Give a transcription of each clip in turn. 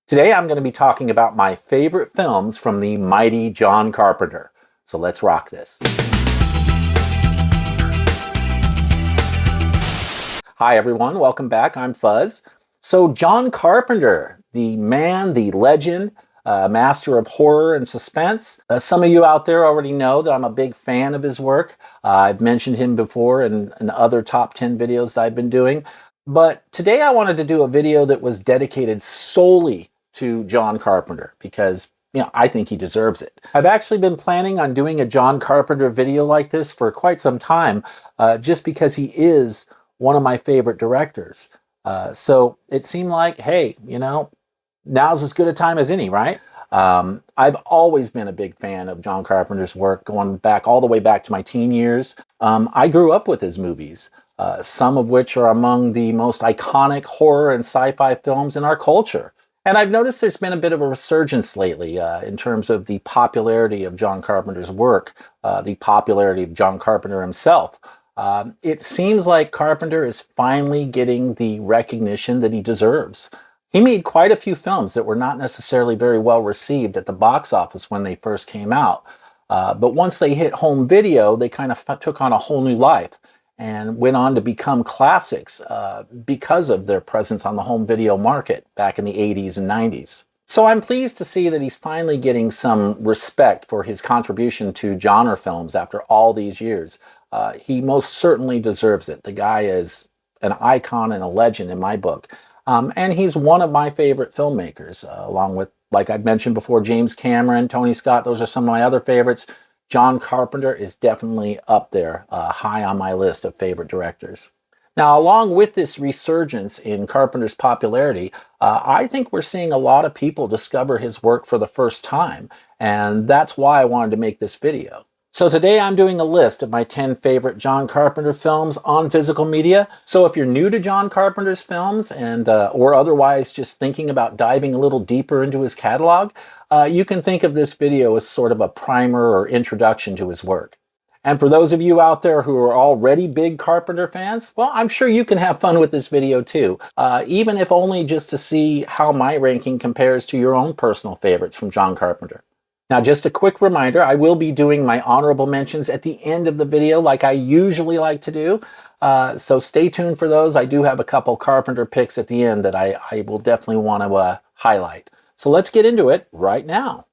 Today I'm going to be talking about my favorite films from the mighty John Carpenter. So let's rock this. Hi everyone, welcome back. I'm Fuzz. So John Carpenter, the man, the legend, master of horror and suspense. Some of you out there already know that I'm a big fan of his work. I've mentioned him before in other top 10 videos that I've been doing. But today I wanted to do a video that was dedicated solely to John Carpenter because I think he deserves it. I've actually been planning on doing a John Carpenter video like this for quite some time, just because he is one of my favorite directors. So it seemed like, hey, now's as good a time as any, right? I've always been a big fan of John Carpenter's work, going back all the way back to my teen years. I grew up with his movies, some of which are among the most iconic horror and sci-fi films in our culture. And I've noticed there's been a bit of a resurgence lately in terms of the popularity of John Carpenter's work, the popularity of John Carpenter himself. It seems like Carpenter is finally getting the recognition that he deserves. He made quite a few films that were not necessarily very well received at the box office when they first came out. But once they hit home video, they kind of took on a whole new life and went on to become classics because of their presence on the home video market back in the 80s and 90s. So I'm pleased to see that he's finally getting some respect for his contribution to genre films after all these years. He most certainly deserves it. The guy is an icon and a legend in my book. And he's one of my favorite filmmakers, along with, like I've mentioned before, James Cameron, Tony Scott. Those are some of my other favorites. John Carpenter is definitely up there, high on my list of favorite directors. Now, along with this resurgence in Carpenter's popularity, I think we're seeing a lot of people discover his work for the first time, and that's why I wanted to make this video. So today I'm doing a list of my 10 favorite John Carpenter films on physical media. So if you're new to John Carpenter's films and or otherwise just thinking about diving a little deeper into his catalog, you can think of this video as sort of a primer or introduction to his work. And for those of you out there who are already big Carpenter fans, well, I'm sure you can have fun with this video too, even if only just to see how my ranking compares to your own personal favorites from John Carpenter. Now, just a quick reminder, I will be doing my honorable mentions at the end of the video like I usually like to do. So stay tuned for those. I do have a couple Carpenter picks at the end that I will definitely want to highlight. So let's get into it right now.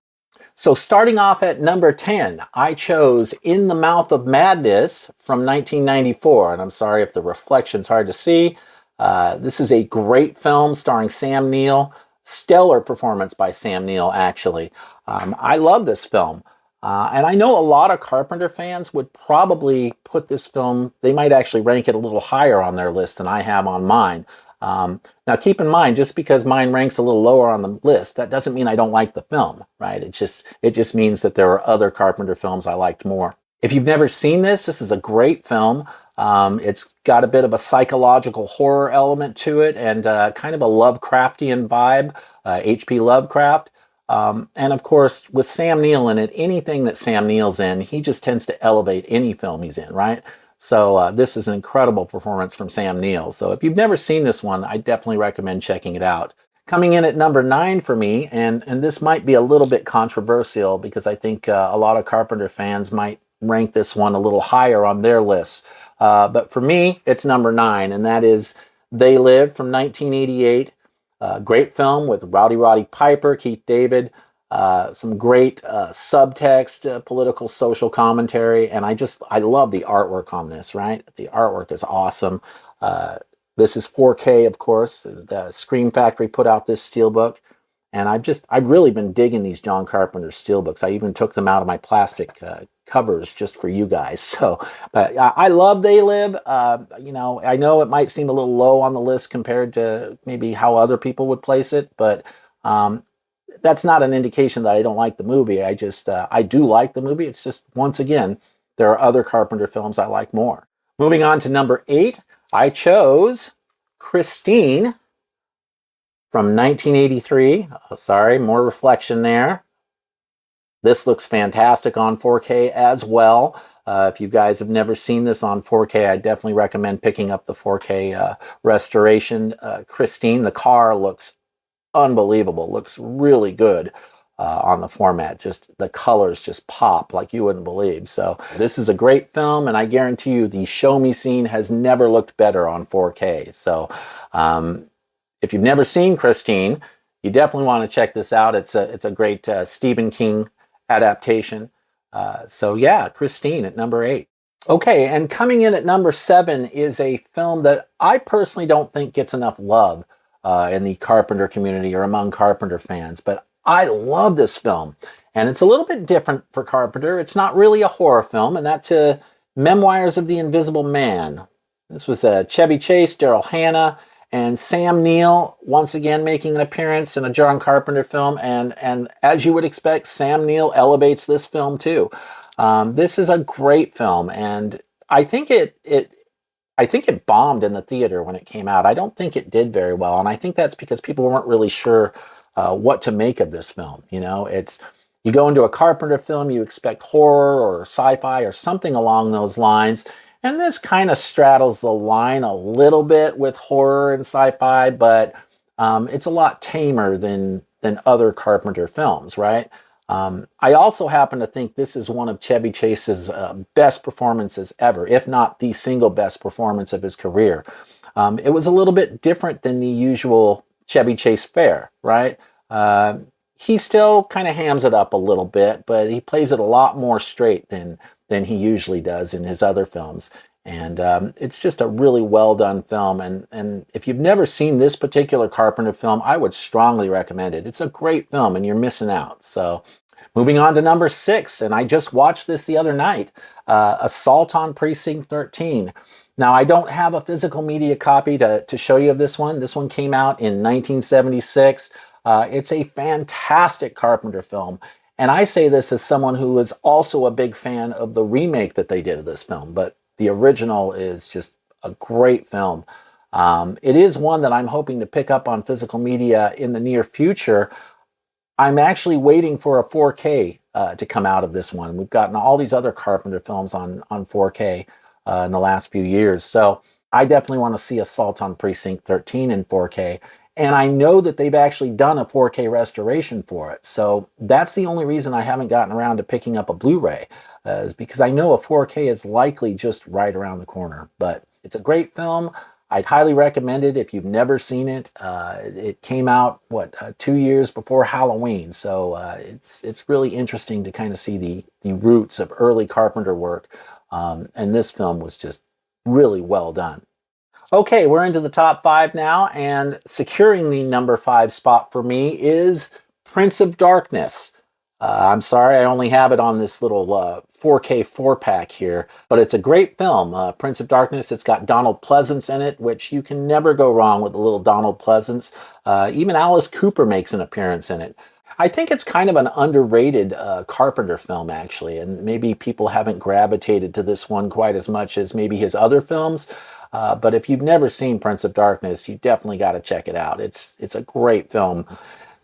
So starting off at number 10, I chose In the Mouth of Madness from 1994. And I'm sorry if the reflection's hard to see. This is a great film starring Sam Neill. Stellar performance by Sam Neill, actually. I love this film. And I know a lot of Carpenter fans would probably put this film, they might actually rank it a little higher on their list than I have on mine. Now keep in mind, just because mine ranks a little lower on the list, that doesn't mean I don't like the film, right? It just means that there are other Carpenter films I liked more. If you've never seen this is a great film. It's got a bit of a psychological horror element to it and kind of a Lovecraftian vibe, H.P. Lovecraft. And of course, with Sam Neill in it, anything that Sam Neill's in, he just tends to elevate any film he's in, right? So this is an incredible performance from Sam Neill. So if you've never seen this one, I definitely recommend checking it out. Coming in at number 9 for me, and this might be a little bit controversial because I think a lot of Carpenter fans might rank this one a little higher on their lists. But for me, it's number 9, and that is They Live from 1988. Great film with Roddy Piper, Keith David, some great subtext, political, social commentary, and I love the artwork on this, right? The artwork is awesome. This is 4K, of course. The Scream Factory put out this steelbook, and I've really been digging these John Carpenter steelbooks. I even took them out of my plastic covers just for you guys. So, but I love They Live. I know it might seem a little low on the list compared to maybe how other people would place it, but that's not an indication that I don't like the movie. I do like the movie. It's just, once again, there are other Carpenter films I like more. Moving on to number 8, I chose Christine from 1983. Oh, sorry, more reflection there. This looks fantastic on 4K as well. If you guys have never seen this on 4K, I definitely recommend picking up the 4K restoration. Christine, the car looks unbelievable. Looks really good on the format. Just the colors just pop like you wouldn't believe. So this is a great film, and I guarantee you the show me scene has never looked better on 4K. So if you've never seen Christine, you definitely want to check this out. It's a great Stephen King adaptation. So yeah, Christine at number 8. Okay, and coming in at number 7 is a film that I personally don't think gets enough love in the Carpenter community or among Carpenter fans, but I love this film. And it's a little bit different for Carpenter. It's not really a horror film, and that's Memoirs of the Invisible Man. This was Chevy Chase, Daryl Hannah, and Sam Neill once again making an appearance in a John Carpenter film. And as you would expect, Sam Neill elevates this film too. This is a great film, and I think it bombed in the theater when it came out. I don't think it did very well, and I think that's because people weren't really sure what to make of this film. You know, you go into a Carpenter film, you expect horror or sci-fi or something along those lines, and this kind of straddles the line a little bit with horror and sci-fi, but it's a lot tamer than other Carpenter films, right? I also happen to think this is one of Chevy Chase's best performances ever, if not the single best performance of his career. It was a little bit different than the usual Chevy Chase fare, right? He still kind of hams it up a little bit, but he plays it a lot more straight than he usually does in his other films. And it's just a really well done film. And if you've never seen this particular Carpenter film, I would strongly recommend it. It's a great film and you're missing out. So moving on to number 6, and I just watched this the other night, Assault on Precinct 13. Now, I don't have a physical media copy to show you of this one. This one came out in 1976. It's a fantastic Carpenter film. And I say this as someone who is also a big fan of the remake that they did of this film, but the original is just a great film. It is one that I'm hoping to pick up on physical media in the near future. I'm actually waiting for a 4K to come out of this one. We've gotten all these other Carpenter films on 4K in the last few years. So I definitely want to see Assault on Precinct 13 in 4K. And I know that they've actually done a 4K restoration for it. So that's the only reason I haven't gotten around to picking up a Blu-ray, is because I know a 4K is likely just right around the corner. But it's a great film. I'd highly recommend it if you've never seen it. It came out, 2 years before Halloween. So it's really interesting to kind of see the roots of early Carpenter work. And this film was just really well done. Okay, we're into the top 5 now, and securing the number 5 spot for me is Prince of Darkness. I'm sorry, I only have it on this little 4K 4-pack here, but it's a great film. Prince of Darkness, it's got Donald Pleasence in it, which you can never go wrong with a little Donald Pleasence. Even Alice Cooper makes an appearance in it. I think it's kind of an underrated Carpenter film, actually, and maybe people haven't gravitated to this one quite as much as maybe his other films. But if you've never seen Prince of Darkness, you definitely got to check it out. It's a great film.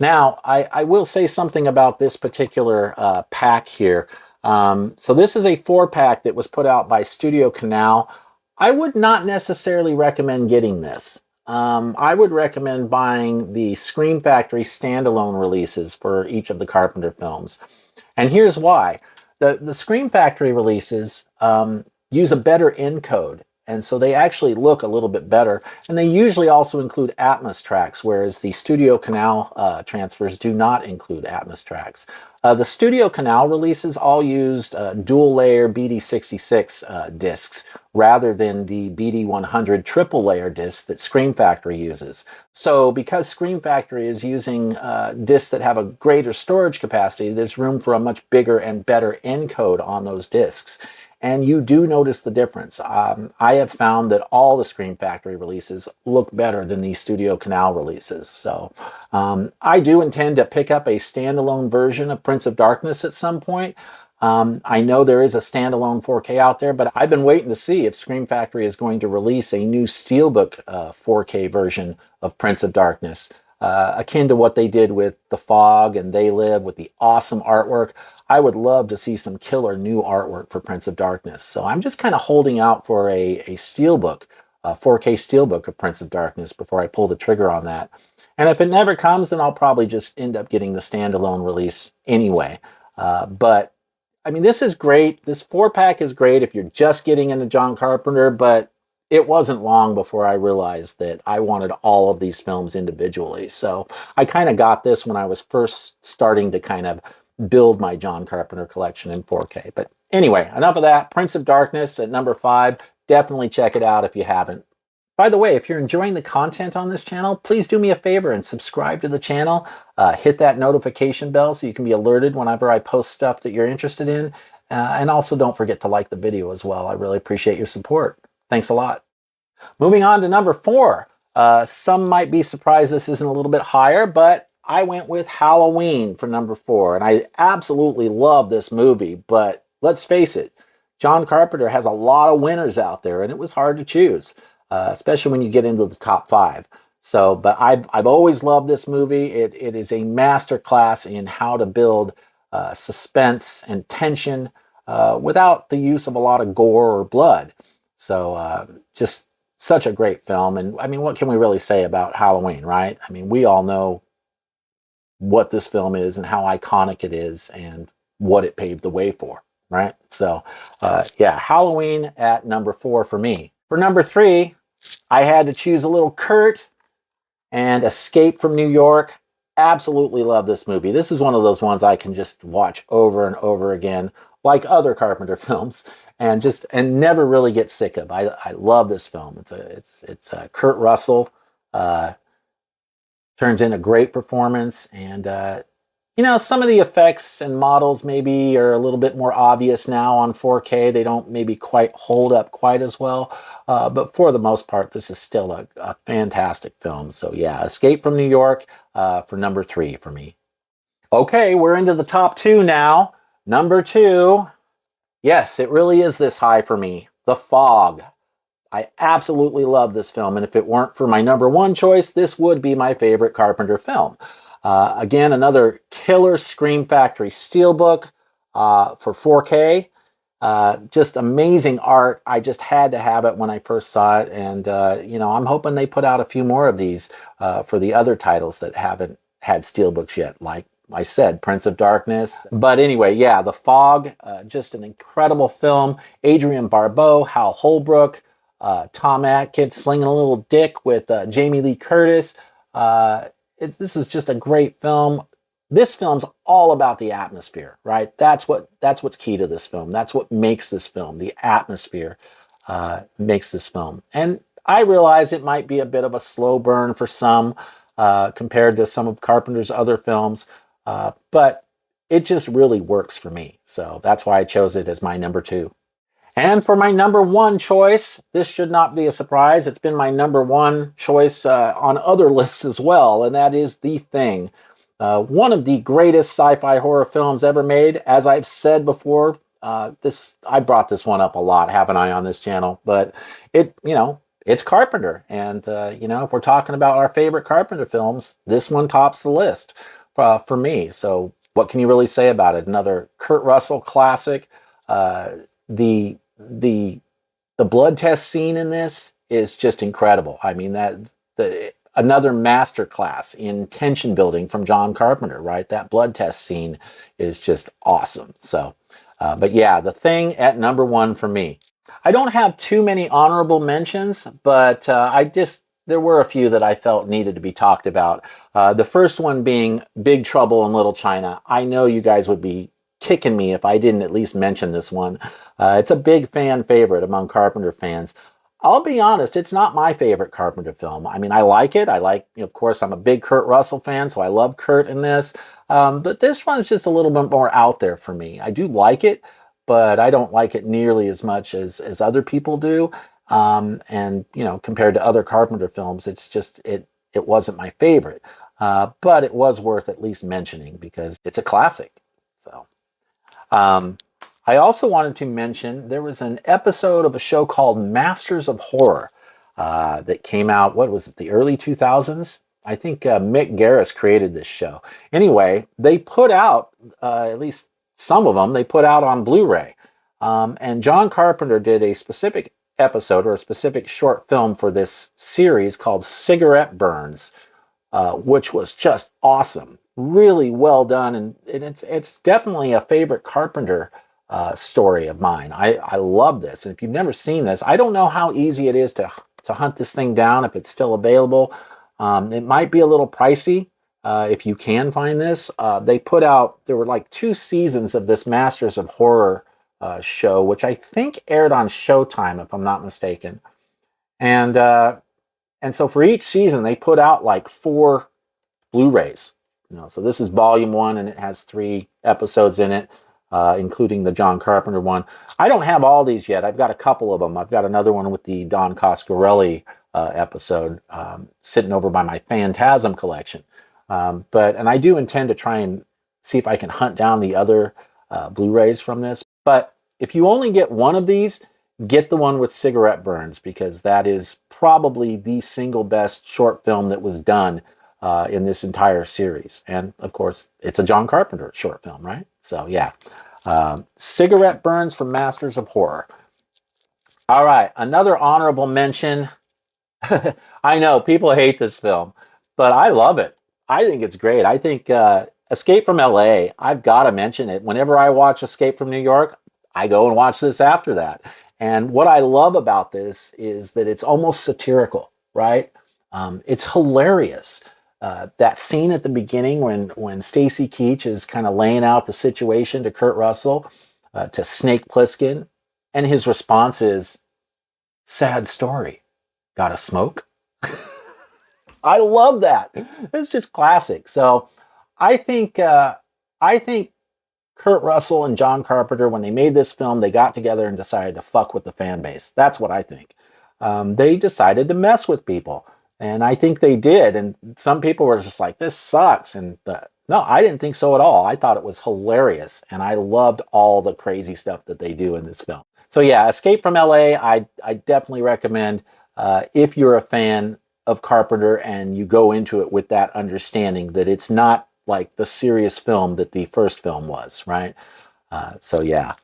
Now, I will say something about this particular pack here. So this is a 4-pack that was put out by Studio Canal. I would not necessarily recommend getting this. I would recommend buying the Scream Factory standalone releases for each of the Carpenter films. And here's why. The Scream Factory releases use a better encode. And so they actually look a little bit better. And they usually also include Atmos tracks, whereas the Studio Canal transfers do not include Atmos tracks. The Studio Canal releases all used dual-layer BD66 discs rather than the BD100 triple-layer discs that Scream Factory uses. So because Scream Factory is using discs that have a greater storage capacity, there's room for a much bigger and better encode on those discs. And you do notice the difference. I have found that all the Scream Factory releases look better than the Studio Canal releases. So I do intend to pick up a standalone version of Prince of Darkness at some point. I know there is a standalone 4K out there, but I've been waiting to see if Scream Factory is going to release a new Steelbook 4K version of Prince of Darkness. Akin to what they did with The Fog and They Live with the awesome artwork. I would love to see some killer new artwork for Prince of Darkness. So I'm just kind of holding out for a Steelbook, a 4K Steelbook of Prince of Darkness before I pull the trigger on that. And if it never comes, then I'll probably just end up getting the standalone release anyway. But I mean, this is great. This 4-pack is great if you're just getting into John Carpenter, but it wasn't long before I realized that I wanted all of these films individually. So I kind of got this when I was first starting to kind of build my John Carpenter collection in 4K. But anyway, enough of that. Prince of Darkness at number 5. Definitely check it out if you haven't. By the way, if you're enjoying the content on this channel, please do me a favor and subscribe to the channel. Hit that notification bell so you can be alerted whenever I post stuff that you're interested in. And also don't forget to like the video as well. I really appreciate your support. Thanks a lot. Moving on to number 4. Some might be surprised this isn't a little bit higher, but I went with Halloween for number 4. And I absolutely love this movie, but let's face it, John Carpenter has a lot of winners out there, and it was hard to choose. Especially when you get into the top 5. So, but I've always loved this movie. It is a masterclass in how to build suspense and tension without the use of a lot of gore or blood. So, just such a great film. And I mean, what can we really say about Halloween, right? I mean, we all know what this film is and how iconic it is and what it paved the way for, right? So, yeah, Halloween at number 4 for me. For number 3, I had to choose a little Kurt and Escape from New York. Absolutely love this movie. This is one of those ones I can just watch over and over again, like other Carpenter films, and never really get sick of. I love this film. It's Kurt Russell turns in a great performance, and you know, some of the effects and models maybe are a little bit more obvious now on 4K. They don't maybe quite hold up quite as well. But for the most part, this is still a fantastic film. So yeah, Escape from New York for number 3 for me. Okay, we're into the top 2 now. Number 2, yes, it really is this high for me. The Fog. I absolutely love this film. And if it weren't for my number 1 choice, this would be my favorite Carpenter film. Again, another killer Scream Factory Steelbook for 4K. Just amazing art. I just had to have it when I first saw it. And, you know, I'm hoping they put out a few more of these for the other titles that haven't had Steelbooks yet, like I said, Prince of Darkness. But anyway, yeah, The Fog, just an incredible film. Adrienne Barbeau, Hal Holbrook, Tom Atkins slinging a little dick with Jamie Lee Curtis. This is just a great film. This film's all about the atmosphere, right? That's what's key to this film. That's what makes this film. The atmosphere makes this film. And I realize it might be a bit of a slow burn for some compared to some of Carpenter's other films, but it just really works for me. So that's why I chose it as my number 2. And for my number 1 choice, this should not be a surprise. It's been my number 1 choice on other lists as well, and that is The Thing. One of the greatest sci-fi horror films ever made. As I've said before, I brought this one up a lot, haven't I, on this channel? But it's Carpenter, and if we're talking about our favorite Carpenter films, this one tops the list for me. So what can you really say about it? Another Kurt Russell classic. The blood test scene in this is just incredible. I mean, another masterclass in tension building from John Carpenter, right? That blood test scene is just awesome. So, but yeah, The Thing at number 1 for me. I don't have too many honorable mentions, but there were a few that I felt needed to be talked about. The first one being Big Trouble in Little China. I know you guys would be kicking me if I didn't at least mention this one. It's a big fan favorite among Carpenter fans. I'll be honest, it's not my favorite Carpenter film. I mean, I like it. Of course, I'm a big Kurt Russell fan, so I love Kurt in this. But this one's just a little bit more out there for me. I do like it, but I don't like it nearly as much as other people do. And, compared to other Carpenter films, it's just, it wasn't my favorite. But it was worth at least mentioning because it's a classic. So, I also wanted to mention there was an episode of a show called Masters of Horror that came out, what was it, the early 2000s? I think Mick Garris created this show. Anyway, they put out, at least some of them, they put out on Blu-ray. And John Carpenter did a specific episode or a specific short film for this series called Cigarette Burns, which was just awesome. Really well done, and it's definitely a favorite Carpenter story of mine. I love this, and if you've never seen this, I don't know how easy it is to hunt this thing down if it's still available. It might be a little pricey if you can find this. There were like 2 seasons of this Masters of Horror show, which I think aired on Showtime, if I'm not mistaken. And so for each season, they put out like 4 Blu-rays. So this is volume 1, and it has 3 episodes in it, including the John Carpenter one. I don't have all these yet. I've got a couple of them. I've got another one with the Don Coscarelli episode sitting over by my Phantasm collection. And I do intend to try and see if I can hunt down the other Blu-rays from this. But if you only get one of these, get the one with cigarette burns, because that is probably the single best short film that was done in this entire series. And of course, it's a John Carpenter short film, right? So yeah, Cigarette Burns from Masters of Horror. All right, another honorable mention. I know people hate this film, but I love it. I think it's great. I think Escape from LA, I've got to mention it. Whenever I watch Escape from New York, I go and watch this after that. And what I love about this is that it's almost satirical, right? It's hilarious. That scene at the beginning when Stacy Keach is kind of laying out the situation to Kurt Russell, to Snake Plissken, and his response is, "Sad story. Gotta smoke?" I love that. It's just classic. So I think Kurt Russell and John Carpenter, when they made this film, they got together and decided to fuck with the fan base. That's what I think. They decided to mess with people. And I think they did. And some people were just like, this sucks. And no, I didn't think so at all. I thought it was hilarious. And I loved all the crazy stuff that they do in this film. So yeah, Escape from LA, I definitely recommend if you're a fan of Carpenter and you go into it with that understanding that it's not like the serious film that the first film was, right? So yeah.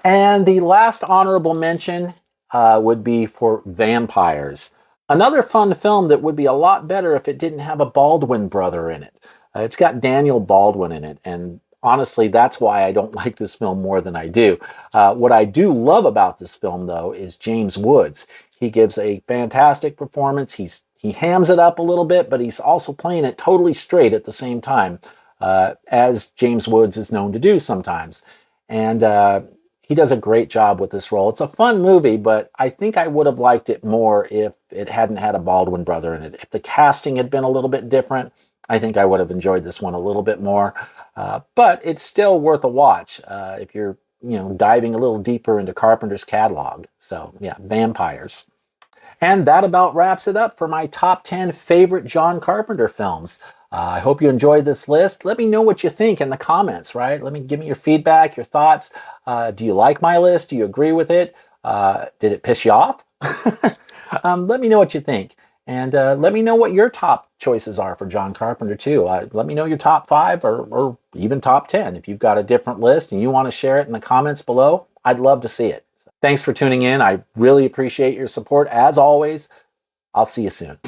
And the last honorable mention would be for Vampires. Another fun film that would be a lot better if it didn't have a Baldwin brother in it. It's got Daniel Baldwin in it, and honestly, that's why I don't like this film more than I do. What I do love about this film, though, is James Woods. He gives a fantastic performance. He hams it up a little bit, but he's also playing it totally straight at the same time, as James Woods is known to do sometimes. And he does a great job with this role. It's a fun movie, but I think I would have liked it more if it hadn't had a Baldwin brother in it. If the casting had been a little bit different, I think I would have enjoyed this one a little bit more. But it's still worth a watch if you're diving a little deeper into Carpenter's catalog. So yeah, Vampires. And that about wraps it up for my top 10 favorite John Carpenter films. I hope you enjoyed this list. Let me know what you think in the comments, right? Give me your feedback, your thoughts. Do you like my list? Do you agree with it? Did it piss you off? Let me know what you think. And let me know what your top choices are for John Carpenter, too. Let me know your top 5 or even top 10. If you've got a different list and you want to share it in the comments below, I'd love to see it. Thanks for tuning in. I really appreciate your support. As always, I'll see you soon.